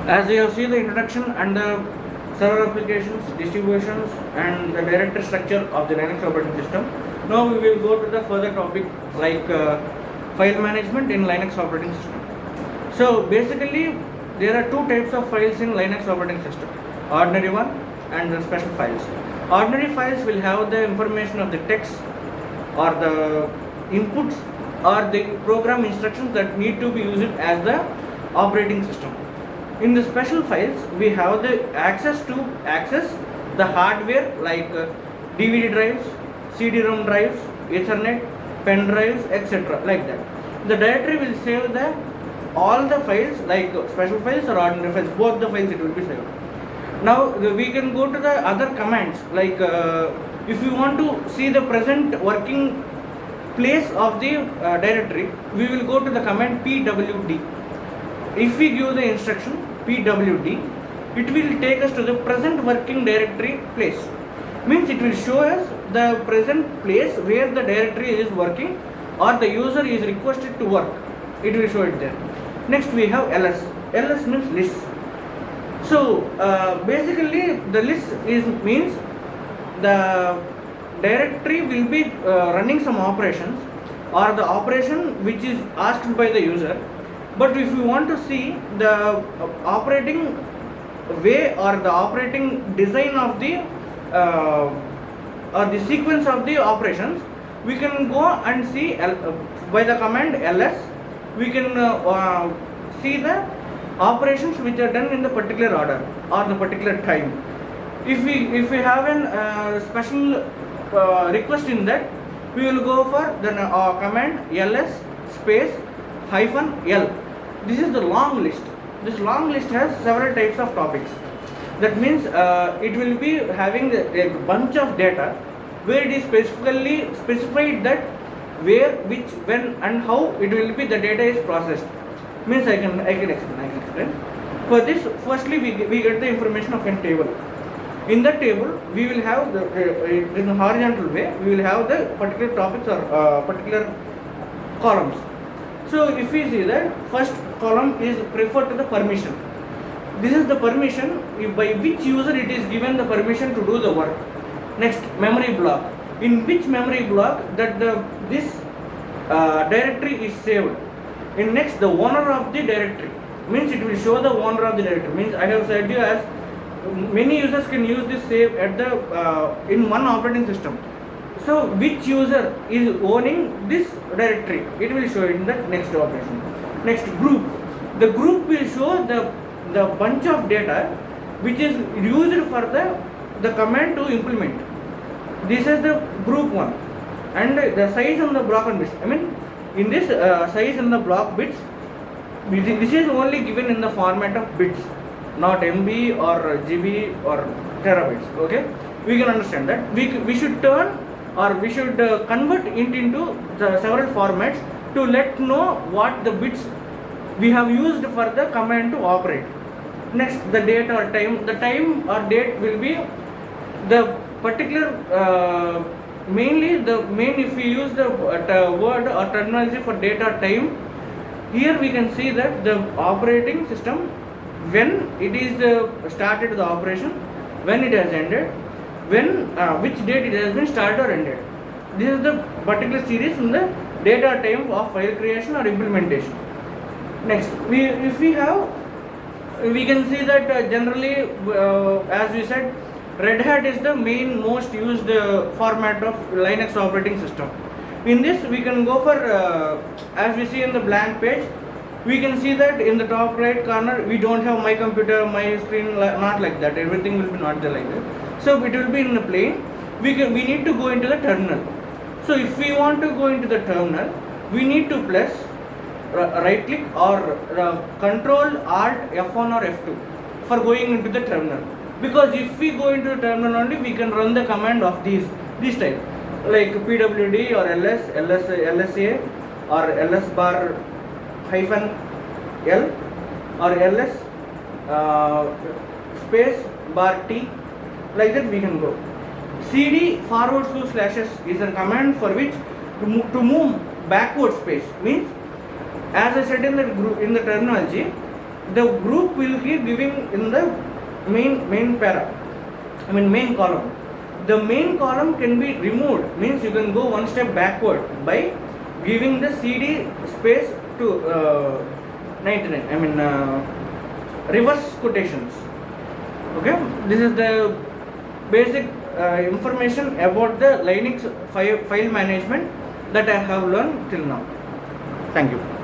As you have seen the introduction and the server applications, distributions and the directory structure of the Linux operating system, now we will go to the further topic like file management in Linux operating system. So basically there are two types of files in Linux operating system, ordinary one and the special files. Ordinary files will have the information of the text or the inputs or the program instructions that need to be used as the operating system. In the special files, we have the access the hardware like DVD drives, CD-ROM drives, Ethernet, pen drives, etc. like that. The directory will save all the files like special files or ordinary files, both the files it will be saved. Now we can go to the other commands like if you want to see the present working place of the directory, we will go to the command pwd. If we give the instruction pwd, it will take us to the present working directory place. Means it will show us the present place where the directory is working or the user is requested to work. It will show it there. Next we have ls. ls means list. So basically the list means the directory will be running some operations or the operation which is asked by the user. But if you want to see the operating way or the operating design of the or the sequence of the operations, we can go and see by the command ls. We can see the operations which are done in the particular order or the particular time. If we have a special request in that, we will go for the command ls space -l. This is the long list. This long list has several types of topics. That means it will be having a bunch of data where it is specifically specified that where, which, when and how it will be the data is processed. Means I can explain. For this, firstly we get the information of a table. In that table we will have the in a horizontal way we will have the particular topics or particular columns. So if we see that first column is referred to the permission. This is the permission by which user it is given the permission to do the work. Next, memory block. In which memory block that this directory is saved. In next, the owner of the directory. Means it will show the owner of the directory. Means I have said you as many users can use this save at the in one operating system. So which user is owning this directory, it will show in the next operation. Next, group. The group will show the bunch of data which is used for the command to implement. This is the group one. And the size on the block and bits. I mean in this size in the block bits, this is only given in the format of bits, not MB or GB or terabytes. Okay, we can understand that. We should turn or we should convert it into the several formats to let know what the bits we have used for the command to operate. Next, the date or time. The time or date will be the particular mainly if we use the word or terminology for date or time. Here we can see that the operating system, when it is started the operation, when it has ended, when which date it has been started or ended. This is the particular series in the date or time of file creation or implementation. Next, we can see that generally as we said, Red Hat is the most used format of Linux operating system. In this we can go for as we see in the blank page, we can see that in the top right corner we don't have my computer, my screen, not like that. Everything will be not there like that. So it will be in the plain. We need to go into the terminal. So if we want to go into the terminal, we need to press right click or control alt F1 or F2 for going into the terminal. Because if we go into the terminal only, we can run the command of these type like pwd or lsa or ls bar -l or ls space bar t, like that we can go. cd // is a command for which to move backward space. Means as I said in the terminology, the group will keep giving in the main column. The main column can be removed, means you can go one step backward by giving the CD space to 99, reverse quotations. Okay, this is the basic information about the Linux file management that I have learned till now. Thank you.